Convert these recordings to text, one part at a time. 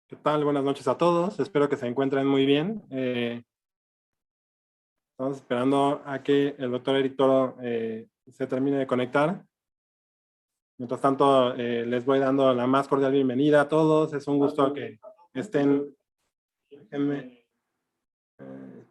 ¿Qué tal? Buenas noches a todos. Espero que se encuentren muy bien. Estamos esperando a que el doctor Eric Toro se termine de conectar. Mientras tanto, les voy dando la más cordial bienvenida a todos. Es un gusto que estén. Déjenme, eh,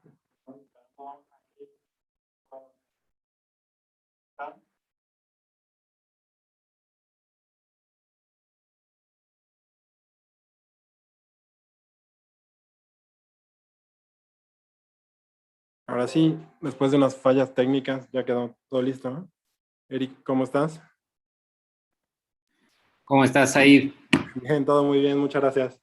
ahora sí, después de unas fallas técnicas, ya quedó todo listo, ¿no? Eric, ¿cómo estás? ¿Cómo estás, Said? Bien, todo muy bien, muchas gracias.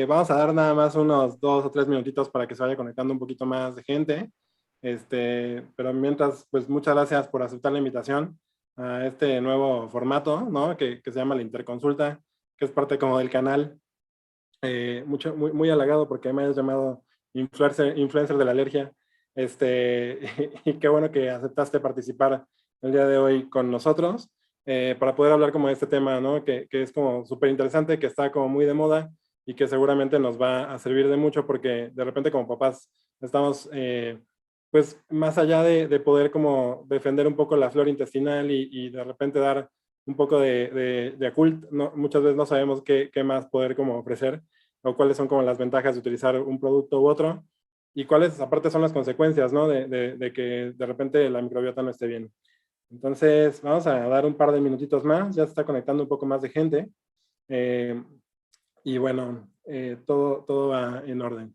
Vamos a dar nada más unos 2 o 3 minutitos para que se vaya conectando un poquito más de gente. Pero mientras, pues muchas gracias por aceptar la invitación a este nuevo formato, ¿no? Que se llama la Interconsulta, que es parte como del canal. Muy halagado porque me hayas llamado influencer de la alergia. Y qué bueno que aceptaste participar el día de hoy con nosotros para poder hablar como de este tema, ¿no? Que es como súper interesante, que está como muy de moda y que seguramente nos va a servir de mucho porque de repente como papás estamos, pues más allá de poder como defender un poco la flora intestinal y de repente dar un poco de Yakult, no, muchas veces no sabemos qué más poder como ofrecer o cuáles son como las ventajas de utilizar un producto u otro y cuáles aparte son las consecuencias, ¿no? De que de repente la microbiota no esté bien. Entonces, vamos a dar un par de minutitos más, ya se está conectando un poco más de gente eh, y bueno, todo va en orden.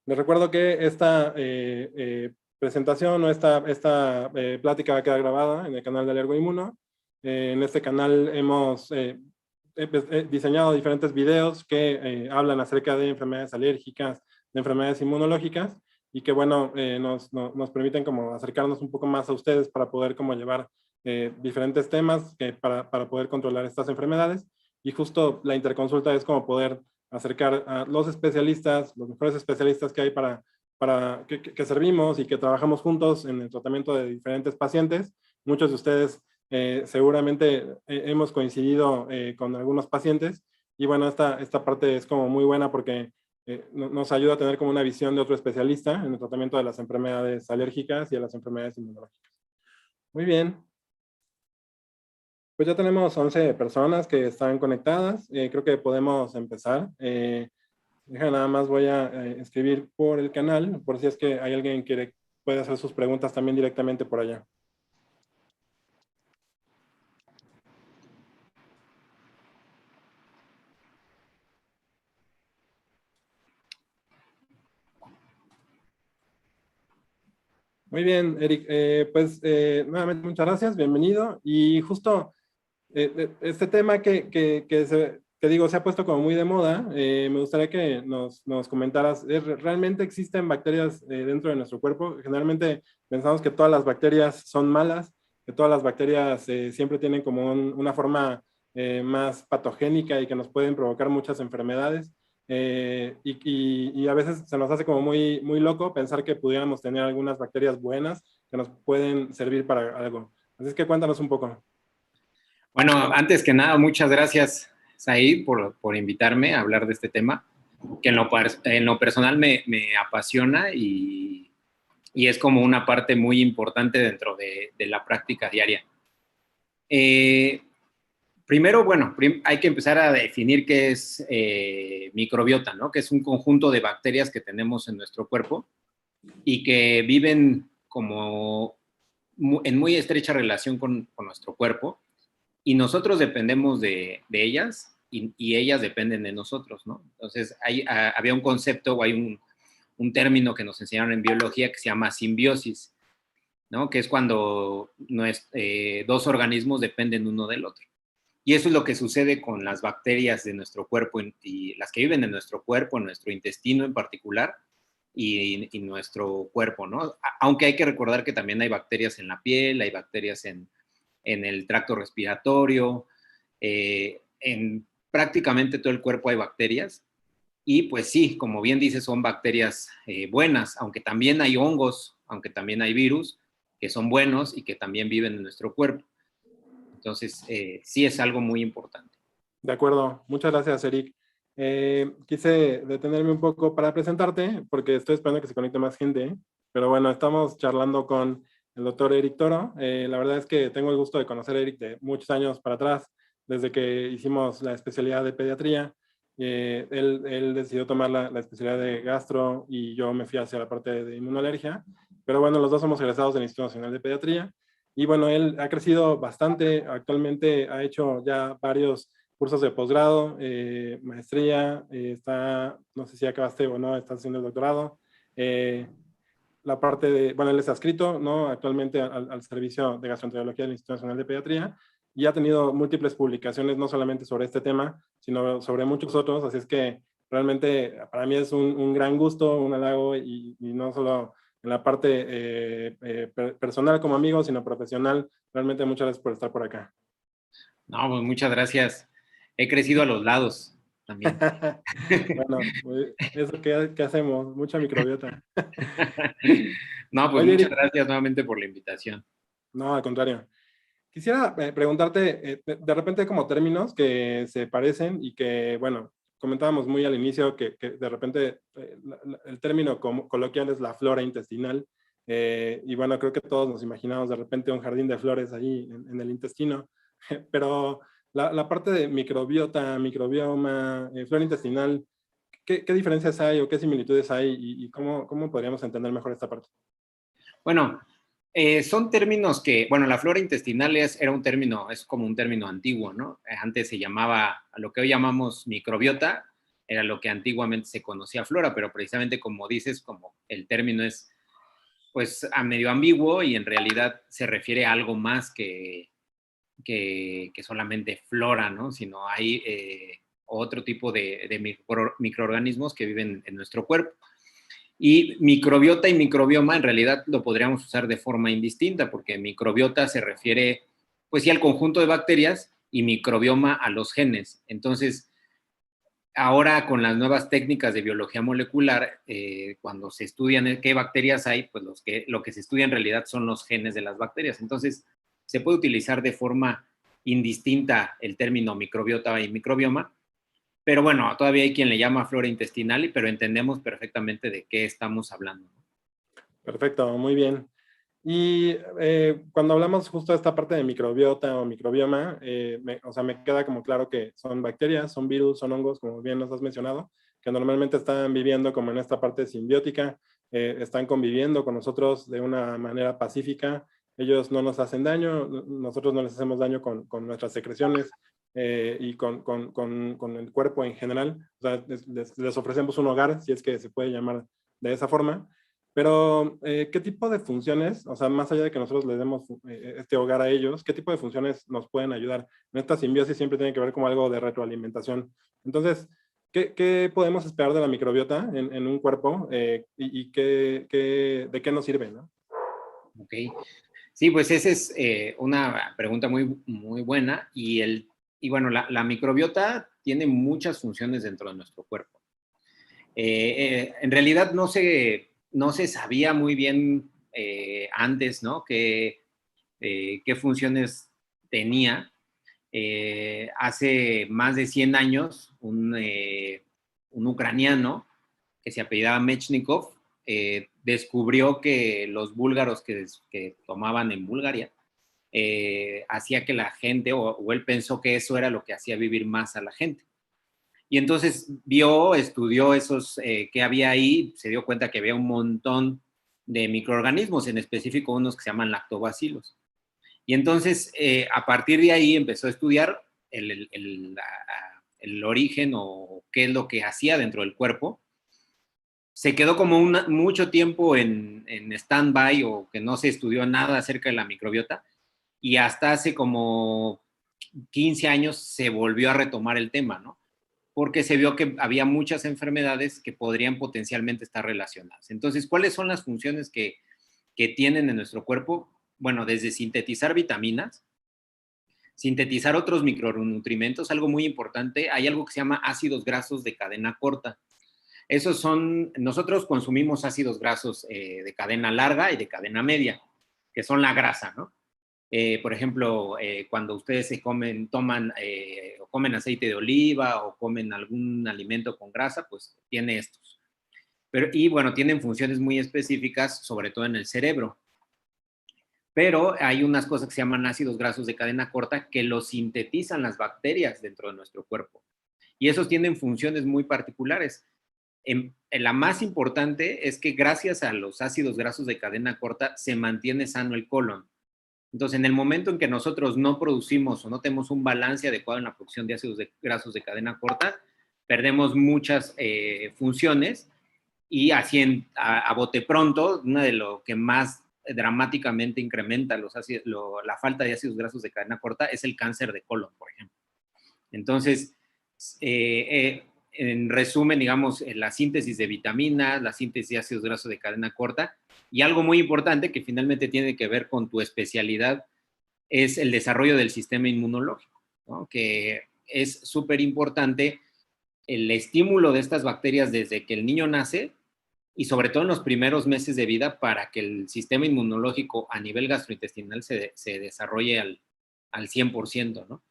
Les recuerdo que esta presentación o esta plática va a quedar grabada en el canal de Alergo Inmuno. En este canal hemos diseñado diferentes videos que hablan acerca de enfermedades alérgicas, de enfermedades inmunológicas y que, bueno, nos permiten como acercarnos un poco más a ustedes para poder como llevar diferentes temas para poder controlar estas enfermedades. Y justo la interconsulta es como poder acercar a los especialistas, los mejores especialistas que hay para que servimos y que trabajamos juntos en el tratamiento de diferentes pacientes. Muchos de ustedes seguramente hemos coincidido con algunos pacientes y bueno, esta parte es como muy buena porque nos ayuda a tener como una visión de otro especialista en el tratamiento de las enfermedades alérgicas y de las enfermedades inmunológicas. Muy bien. Pues ya tenemos 11 personas que están conectadas. Creo que podemos empezar. Deja nada más voy a escribir por el canal, por si es que hay alguien que puede hacer sus preguntas también directamente por allá. Muy bien, Eric. Pues nuevamente muchas gracias, bienvenido. Y justo este tema que digo se ha puesto como muy de moda, me gustaría que nos comentaras, ¿realmente existen bacterias dentro de nuestro cuerpo? Generalmente pensamos que todas las bacterias son malas, que todas las bacterias siempre tienen como una forma más patogénica y que nos pueden provocar muchas enfermedades. Y a veces se nos hace como muy loco pensar que pudiéramos tener algunas bacterias buenas que nos pueden servir para algo. Así es que cuéntanos un poco. Bueno, antes que nada, muchas gracias, Said, por invitarme a hablar de este tema, que en lo personal me apasiona y es como una parte muy importante dentro de la práctica diaria. Eh, Primero, bueno, hay que empezar a definir qué es microbiota, ¿no? Que es un conjunto de bacterias que tenemos en nuestro cuerpo y que viven como en muy estrecha relación con nuestro cuerpo y nosotros dependemos de ellas y ellas dependen de nosotros, ¿no? Entonces, había un concepto o hay un término que nos enseñaron en biología que se llama simbiosis, ¿no? Que es cuando dos organismos dependen uno del otro. Y eso es lo que sucede con las bacterias de nuestro cuerpo y las que viven en nuestro cuerpo, en nuestro intestino en particular y nuestro cuerpo, ¿no? Aunque hay que recordar que también hay bacterias en la piel, hay bacterias en el tracto respiratorio, en prácticamente todo el cuerpo hay bacterias. Y pues sí, como bien dice, son bacterias buenas, aunque también hay hongos, aunque también hay virus, que son buenos y que también viven en nuestro cuerpo. Entonces, sí es algo muy importante. De acuerdo, muchas gracias, Eric. Quise detenerme un poco para presentarte, porque estoy esperando que se conecte más gente, pero bueno, estamos charlando con el doctor Eric Toro. La verdad es que tengo el gusto de conocer a Eric de muchos años para atrás, desde que hicimos la especialidad de pediatría. Él decidió tomar la especialidad de gastro y yo me fui hacia la parte de inmunoalergia, pero bueno, los dos somos egresados del Instituto Nacional de Pediatría. Y bueno, él ha crecido bastante, actualmente ha hecho ya varios cursos de posgrado, maestría, está, no sé si acabaste o no, estás haciendo el doctorado. Eh, la parte de, bueno, él está adscrito, ¿no? Actualmente al servicio de gastroenterología del Instituto Nacional de Pediatría y ha tenido múltiples publicaciones, no solamente sobre este tema, sino sobre muchos otros, así es que realmente para mí es un gran gusto, un halago y no solo en la parte personal como amigo, sino profesional. Realmente muchas gracias por estar por acá. No, pues muchas gracias. He crecido a los lados también. Bueno, eso qué hacemos, mucha microbiota. No, pues Oye, muchas Eric, gracias nuevamente por la invitación. no, al contrario. Quisiera preguntarte, de repente como términos que se parecen y que, bueno, comentábamos muy al inicio que de repente el término coloquial es la flora intestinal. Y bueno, creo que todos nos imaginamos de repente un jardín de flores ahí en el intestino, pero la parte de microbiota, microbioma, flora intestinal, ¿qué diferencias hay o qué similitudes hay y cómo podríamos entender mejor esta parte? Bueno, son términos que, bueno, la flora intestinal era un término, es como un término antiguo, ¿no? Antes se llamaba, a lo que hoy llamamos microbiota, era lo que antiguamente se conocía flora, pero precisamente como dices, como el término es, pues, a medio ambiguo y en realidad se refiere a algo más que solamente flora, ¿no? Sino hay otro tipo de microorganismos que viven en nuestro cuerpo. Y microbiota y microbioma en realidad lo podríamos usar de forma indistinta, porque microbiota se refiere, pues sí, al conjunto de bacterias y microbioma a los genes. Entonces, ahora con las nuevas técnicas de biología molecular, cuando se estudian qué bacterias hay, pues lo que se estudia en realidad son los genes de las bacterias. Entonces, se puede utilizar de forma indistinta el término microbiota y microbioma, pero bueno, todavía hay quien le llama flora intestinal, pero entendemos perfectamente de qué estamos hablando. Perfecto, muy bien. Y cuando hablamos justo de esta parte de microbiota o microbioma, o sea, me queda como claro que son bacterias, son virus, son hongos, como bien nos has mencionado, que normalmente están viviendo como en esta parte simbiótica, están conviviendo con nosotros de una manera pacífica, ellos no nos hacen daño, nosotros no les hacemos daño con nuestras secreciones y con el cuerpo en general, o sea, les ofrecemos un hogar, si es que se puede llamar de esa forma. Pero, ¿qué tipo de funciones, o sea, más allá de que nosotros les demos este hogar a ellos, qué tipo de funciones nos pueden ayudar? En esta simbiosis siempre tiene que ver como algo de retroalimentación. Entonces, ¿qué podemos esperar de la microbiota en un cuerpo y de qué nos sirve, ¿no? Ok. Sí, pues esa es una pregunta muy, muy buena y bueno, la microbiota tiene muchas funciones dentro de nuestro cuerpo. En realidad no se sabía muy bien antes, ¿no? Qué funciones tenía. Hace más de 100 años, un ucraniano que se apellidaba Mechnikov descubrió que los búlgaros que tomaban en Bulgaria hacía que la gente, o él pensó que eso era lo que hacía vivir más a la gente. Y entonces estudió esos que había ahí, se dio cuenta que había un montón de microorganismos, en específico unos que se llaman lactobacilos. Y entonces, a partir de ahí empezó a estudiar el origen o qué es lo que hacía dentro del cuerpo. Se quedó como mucho tiempo en stand-by o que no se estudió nada acerca de la microbiota y hasta hace como 15 años se volvió a retomar el tema, ¿no? Porque se vio que había muchas enfermedades que podrían potencialmente estar relacionadas. Entonces, ¿cuáles son las funciones que tienen en nuestro cuerpo? Bueno, desde sintetizar vitaminas, sintetizar otros micronutrientes, algo muy importante, hay algo que se llama ácidos grasos de cadena corta. Nosotros consumimos ácidos grasos de cadena larga y de cadena media, que son la grasa, ¿no? Por ejemplo, cuando ustedes o comen aceite de oliva o comen algún alimento con grasa, pues tiene estos. Y bueno, tienen funciones muy específicas, sobre todo en el cerebro. Pero hay unas cosas que se llaman ácidos grasos de cadena corta que los sintetizan las bacterias dentro de nuestro cuerpo. Y esos tienen funciones muy particulares. La más importante es que gracias a los ácidos grasos de cadena corta se mantiene sano el colon. Entonces, en el momento en que nosotros no producimos o no tenemos un balance adecuado en la producción de ácidos grasos de cadena corta, perdemos muchas funciones y así a bote pronto, una de lo que más dramáticamente incrementa la falta de ácidos grasos de cadena corta es el cáncer de colon, por ejemplo. Entonces, en resumen, digamos, la síntesis de vitaminas, la síntesis de ácidos grasos de cadena corta, y algo muy importante que finalmente tiene que ver con tu especialidad es el desarrollo del sistema inmunológico, ¿no? Que es súper importante el estímulo de estas bacterias desde que el niño nace y sobre todo en los primeros meses de vida para que el sistema inmunológico a nivel gastrointestinal se desarrolle al 100%, ¿no?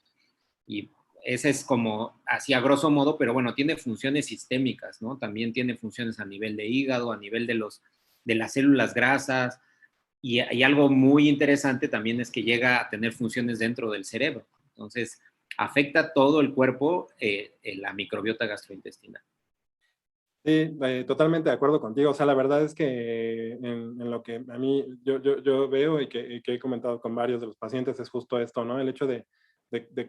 Y ese es como así a grosso modo, pero bueno, tiene funciones sistémicas, ¿no? También tiene funciones a nivel de hígado, a nivel de las células grasas, y algo muy interesante también es que llega a tener funciones dentro del cerebro. Entonces, afecta todo el cuerpo la microbiota gastrointestinal. Sí, totalmente de acuerdo contigo. O sea, la verdad es que en lo que a mí yo veo y que he comentado con varios de los pacientes es justo esto, ¿no? El hecho de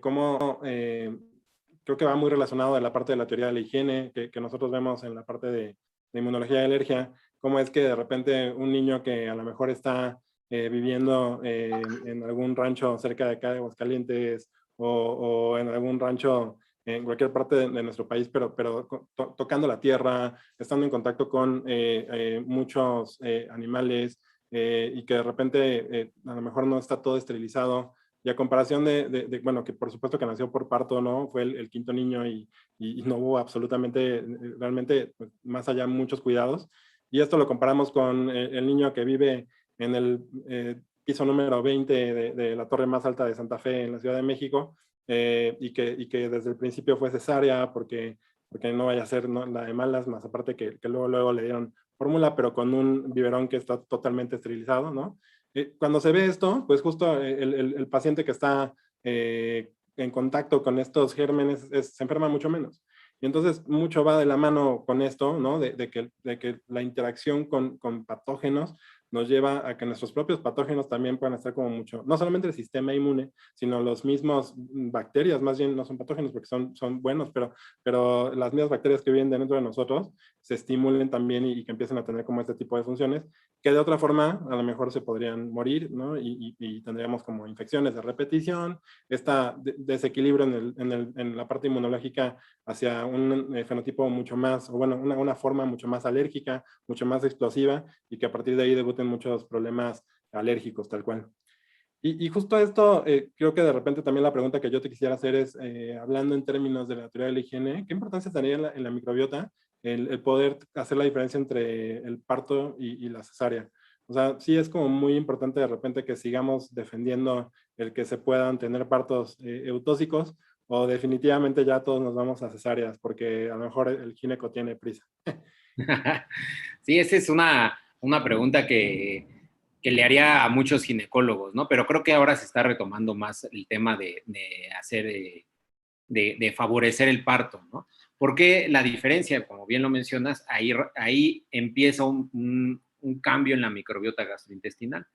cómo creo que va muy relacionado a la parte de la teoría de la higiene que nosotros vemos en la parte de inmunología y alergia, cómo es que de repente un niño que a lo mejor está viviendo en algún rancho cerca de acá de Aguascalientes o en algún rancho en cualquier parte de nuestro país, pero tocando la tierra, estando en contacto con muchos animales y que de repente a lo mejor no está todo esterilizado. Y a comparación bueno, que por supuesto que nació por parto, ¿no? Fue el quinto niño y no hubo absolutamente, realmente, pues, más allá, muchos cuidados. Y esto lo comparamos con el niño que vive en el piso número 20 de la torre más alta de Santa Fe en la Ciudad de México, y que desde el principio fue cesárea porque no vaya a ser, ¿no?, la de malas, más aparte que luego le dieron fórmula, pero con un biberón que está totalmente esterilizado, ¿no? Cuando se ve esto, pues justo el paciente que está en contacto con estos gérmenes se enferma mucho menos. Y entonces mucho va de la mano con esto, ¿no? De que la interacción con patógenos nos lleva a que nuestros propios patógenos también puedan estar como mucho, no solamente el sistema inmune, sino los mismos bacterias, más bien no son patógenos porque son buenos, pero las mismas bacterias que viven dentro de nosotros se estimulen también y que empiecen a tener como este tipo de funciones, que de otra forma a lo mejor se podrían morir, ¿no? Y tendríamos como infecciones de repetición, desequilibrio en la parte inmunológica hacia un fenotipo mucho más, o bueno, una forma mucho más alérgica, mucho más explosiva, y que a partir de ahí debuten muchos problemas alérgicos, tal cual. Y justo esto, creo que de repente también la pregunta que yo te quisiera hacer es, hablando en términos de la teoría de la higiene, ¿qué importancia tendría en la microbiota el poder hacer la diferencia entre el parto y la cesárea? O sea, sí es como muy importante de repente que sigamos defendiendo el que se puedan tener partos eutóxicos, o definitivamente ya todos nos vamos a cesáreas porque a lo mejor el gineco tiene prisa. Sí, esa es una pregunta que le haría a muchos ginecólogos, ¿no? Pero creo que ahora se está retomando más el tema de hacer, de favorecer el parto, ¿no? Porque la diferencia, como bien lo mencionas, ahí empieza un cambio en la microbiota gastrointestinal.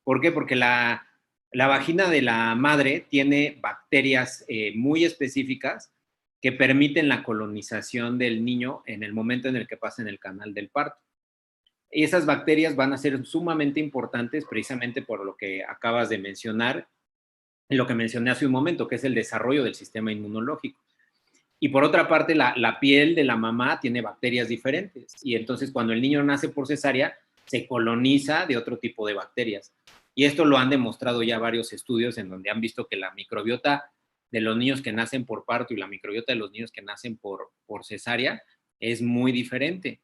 ¿Por qué? Porque la vagina de la madre tiene bacterias muy específicas que permiten la colonización del niño en el momento en el que pasa en el canal del parto. Y esas bacterias van a ser sumamente importantes precisamente por lo que acabas de mencionar, lo que mencioné hace un momento, que es el desarrollo del sistema inmunológico. Y por otra parte, la piel de la mamá tiene bacterias diferentes. Y entonces cuando el niño nace por cesárea, se coloniza de otro tipo de bacterias. Y esto lo han demostrado ya varios estudios en donde han visto que la microbiota de los niños que nacen por parto y la microbiota de los niños que nacen por cesárea es muy diferente.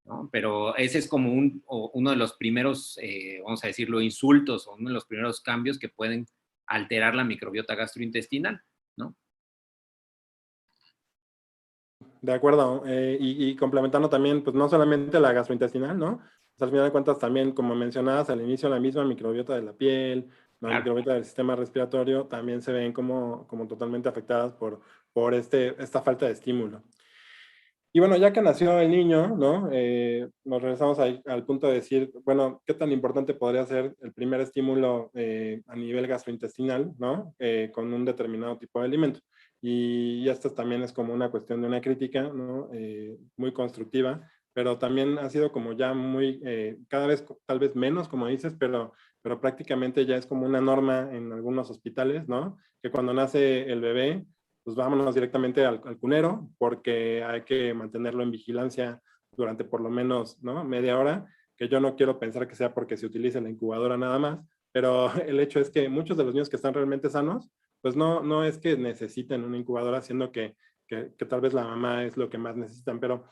¿no? Pero ese es como uno de los primeros, vamos a decirlo, insultos o uno de los primeros cambios que pueden alterar la microbiota gastrointestinal, ¿no? De acuerdo. Y complementando también, pues no solamente la gastrointestinal, ¿no? Pues, al final de cuentas también, como mencionabas al inicio, la misma microbiota de la piel, la Claro. microbiota del sistema respiratorio, también se ven como totalmente afectadas por esta falta de estímulo. Y bueno, ya que nació el niño, ¿no? Nos regresamos ahí al punto de decir, bueno, ¿qué tan importante podría ser el primer estímulo a nivel gastrointestinal, ¿no? Con un determinado tipo de alimento. Y esto también es como una cuestión de una crítica, ¿no? Muy constructiva, pero también ha sido como ya muy, cada vez tal vez menos, como dices, pero prácticamente ya es como una norma en algunos hospitales, ¿no? Que cuando nace el bebé, pues vámonos directamente al cunero, porque hay que mantenerlo en vigilancia durante por lo menos, ¿no? Media hora, que yo no quiero pensar que sea porque se utilice la incubadora nada más, pero el hecho es que muchos de los niños que están realmente sanos, pues no es que necesiten una incubadora, siendo que tal vez la mamá es lo que más necesitan, pero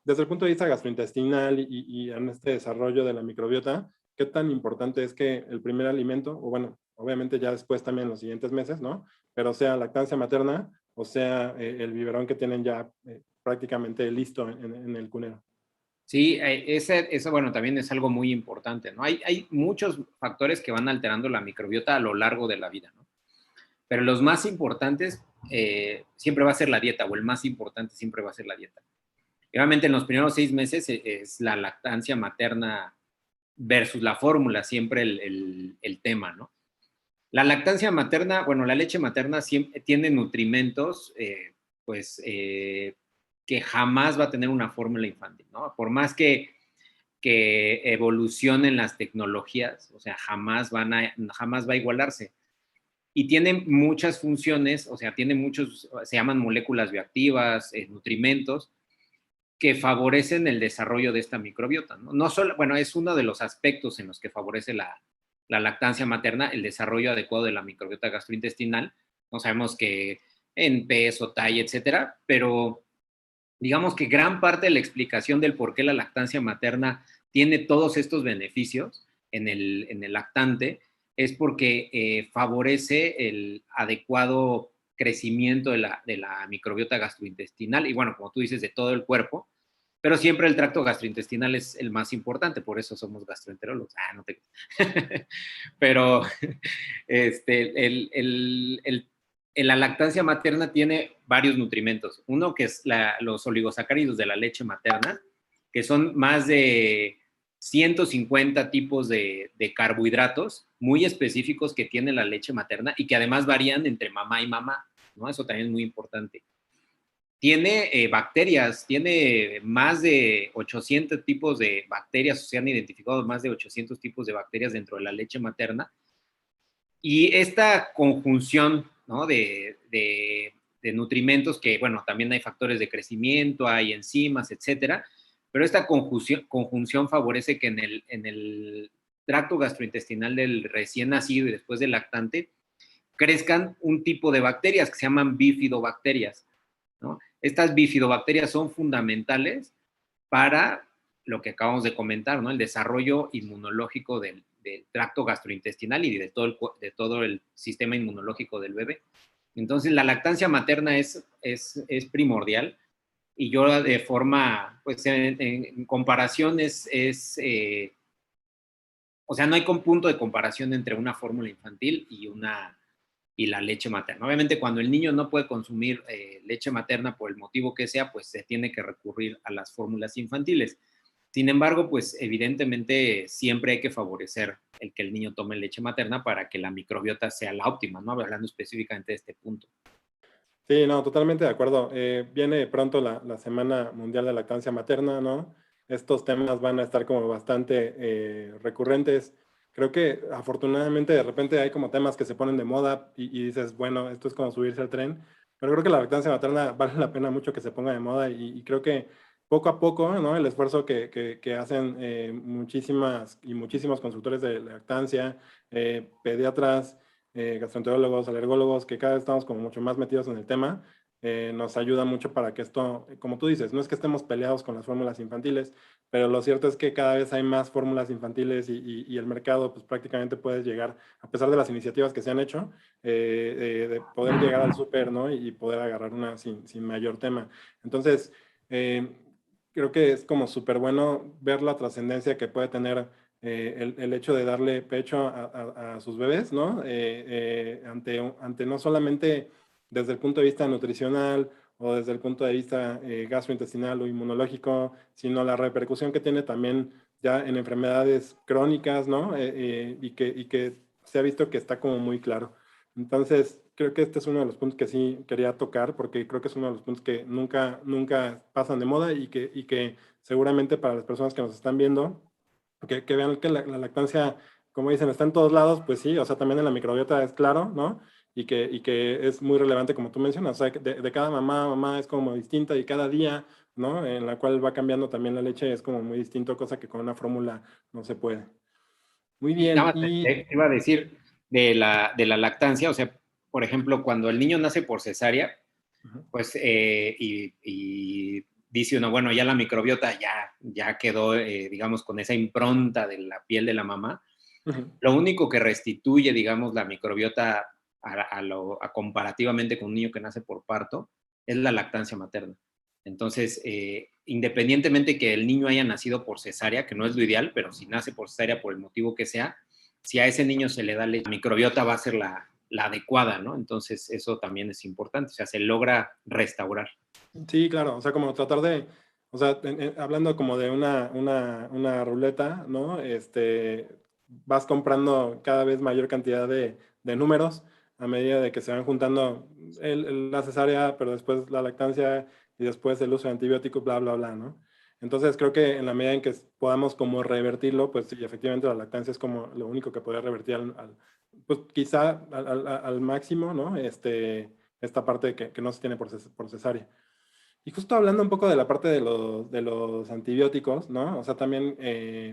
desde el punto de vista gastrointestinal y en este desarrollo de la microbiota, ¿qué tan importante es que el primer alimento, o bueno, obviamente ya después también los siguientes meses, ¿no? Pero sea lactancia materna o sea el biberón que tienen ya prácticamente listo en el cunero? Sí, eso, bueno, también es algo muy importante, ¿no? Hay muchos factores que van alterando la microbiota a lo largo de la vida, ¿no? Pero los más importantes siempre va a ser la dieta, o el más importante siempre va a ser la dieta. Y obviamente en los primeros 6 meses es la lactancia materna versus la fórmula, siempre el tema, ¿no? La lactancia materna, bueno, la leche materna siempre tiene nutrimentos, pues, que jamás va a tener una fórmula infantil, ¿no? Por más que evolucionen las tecnologías, o sea, jamás va a igualarse. Y tiene muchas funciones, o sea, tiene muchos, se llaman moléculas bioactivas, nutrimentos, que favorecen el desarrollo de esta microbiota, ¿no? No solo, bueno, es uno de los aspectos en los que favorece la lactancia materna, el desarrollo adecuado de la microbiota gastrointestinal. No sabemos que en peso, talla, etcétera, pero digamos que gran parte de la explicación del por qué la lactancia materna tiene todos estos beneficios en el lactante es porque favorece el adecuado crecimiento de la microbiota gastrointestinal y bueno, como tú dices, de todo el cuerpo, pero siempre el tracto gastrointestinal es el más importante, por eso somos gastroenterólogos. No te... Pero la lactancia materna tiene varios nutrimentos. Uno que es los oligosacáridos de la leche materna, que son más de 150 tipos de carbohidratos muy específicos que tiene la leche materna y que además varían entre mamá y mamá, ¿no? Eso también es muy importante. Tiene bacterias, tiene más de 800 tipos de bacterias, se han identificado más de 800 tipos de bacterias dentro de la leche materna. Y esta conjunción, ¿no? de nutrimentos que, bueno, también hay factores de crecimiento, hay enzimas, etcétera, pero esta conjunción favorece que en el tracto gastrointestinal del recién nacido y después del lactante crezcan un tipo de bacterias que se llaman bifidobacterias, ¿no? Estas bifidobacterias son fundamentales para lo que acabamos de comentar, ¿no? El desarrollo inmunológico del tracto gastrointestinal y de todo el sistema inmunológico del bebé. Entonces, la lactancia materna es primordial y yo de forma, pues en comparación o sea, no hay punto de comparación entre una fórmula infantil y la leche materna. Obviamente, cuando el niño no puede consumir leche materna por el motivo que sea, pues se tiene que recurrir a las fórmulas infantiles. Sin embargo, pues evidentemente siempre hay que favorecer el que el niño tome leche materna para que la microbiota sea la óptima, ¿no? Hablando específicamente de este punto. Sí, no, totalmente de acuerdo. Viene pronto la Semana Mundial de Lactancia Materna, ¿no? Estos temas van a estar como bastante recurrentes. Creo que afortunadamente de repente hay como temas que se ponen de moda y dices, bueno, esto es como subirse al tren, pero creo que la lactancia materna vale la pena mucho que se ponga de moda y creo que poco a poco, ¿no? El esfuerzo que hacen muchísimas y muchísimos consultores de lactancia, pediatras, gastroenterólogos, alergólogos, que cada vez estamos como mucho más metidos en el tema, nos ayuda mucho para que esto, como tú dices, no es que estemos peleados con las fórmulas infantiles, pero lo cierto es que cada vez hay más fórmulas infantiles y el mercado pues prácticamente puedes llegar, a pesar de las iniciativas que se han hecho, de poder llegar al súper, ¿no? Y poder agarrar una sin mayor tema. Entonces, eh, creo que es como súper bueno ver la trascendencia que puede tener el hecho de darle pecho a sus bebés, ¿no? Ante no solamente desde el punto de vista nutricional o desde el punto de vista gastrointestinal o inmunológico, sino la repercusión que tiene también ya en enfermedades crónicas, ¿no? Y que se ha visto que está como muy claro. Entonces, creo que este es uno de los puntos que sí quería tocar, porque creo que es uno de los puntos que nunca pasan de moda y que seguramente para las personas que nos están viendo, que vean que la lactancia, como dicen, está en todos lados, pues sí, o sea, también en la microbiota es claro, ¿no? Y que es muy relevante, como tú mencionas, o sea, que de cada mamá es como distinta y cada día, ¿no? En la cual va cambiando también la leche es como muy distinto, cosa que con una fórmula no se puede. Muy Y nada bien, más y... te iba a decir de la lactancia, o sea, por ejemplo, cuando el niño nace por cesárea, Ujú, pues, y dice uno, bueno, ya la microbiota ya quedó, digamos, con esa impronta de la piel de la mamá. ujú. Lo único que restituye, digamos, la microbiota comparativamente con un niño que nace por parto es la lactancia materna. Entonces, independientemente que el niño haya nacido por cesárea, que no es lo ideal, pero si nace por cesárea por el motivo que sea, si a ese niño se le da leche, la microbiota va a ser la adecuada, ¿no? Entonces, eso también es importante, o sea, se logra restaurar. Sí, claro, o sea, como tratar de, o sea, hablando como de una ruleta, ¿no? Vas comprando cada vez mayor cantidad de números a medida de que se van juntando la cesárea, pero después la lactancia y después el uso de antibióticos, bla, bla, bla, ¿no? Entonces creo que en la medida en que podamos como revertirlo, pues sí, efectivamente la lactancia es como lo único que podría revertir pues quizá al máximo, ¿no? Esta parte que no se tiene por cesárea. Y justo hablando un poco de la parte de los antibióticos, ¿no? O sea, también,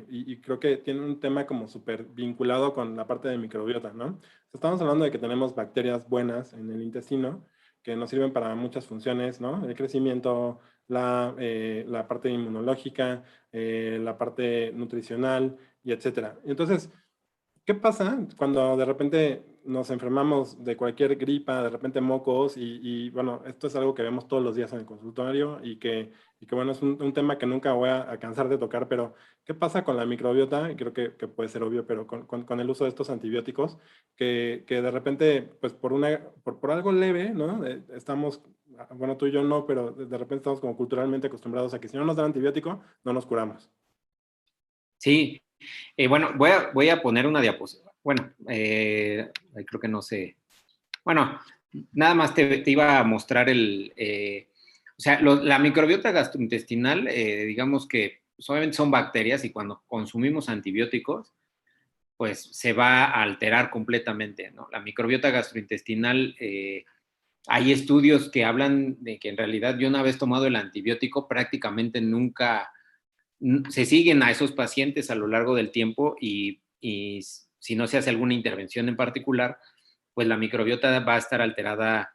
y creo que tiene un tema como súper vinculado con la parte de microbiota, ¿no? Estamos hablando de que tenemos bacterias buenas en el intestino que nos sirven para muchas funciones, ¿no? El crecimiento, la parte inmunológica, la parte nutricional y etcétera. Entonces, ¿qué pasa cuando de repente nos enfermamos de cualquier gripa, de repente mocos? Bueno, esto es algo que vemos todos los días en el consultorio y que bueno, es un tema que nunca voy a cansar de tocar, pero ¿qué pasa con la microbiota? Y creo que puede ser obvio, pero con el uso de estos antibióticos, que de repente, pues por algo leve, ¿no? Estamos, bueno, tú y yo no, pero de repente estamos como culturalmente acostumbrados a que si no nos dan antibiótico, no nos curamos. Sí, bueno, voy a poner una diapositiva. Bueno, creo que no sé. Bueno, nada más te iba a mostrar o sea, la microbiota gastrointestinal, digamos que solamente son bacterias y cuando consumimos antibióticos, pues se va a alterar completamente, ¿no? La microbiota gastrointestinal, hay estudios que hablan de que en realidad yo una vez tomado el antibiótico prácticamente nunca se siguen a esos pacientes a lo largo del tiempo y si no se hace alguna intervención en particular, pues la microbiota va a estar alterada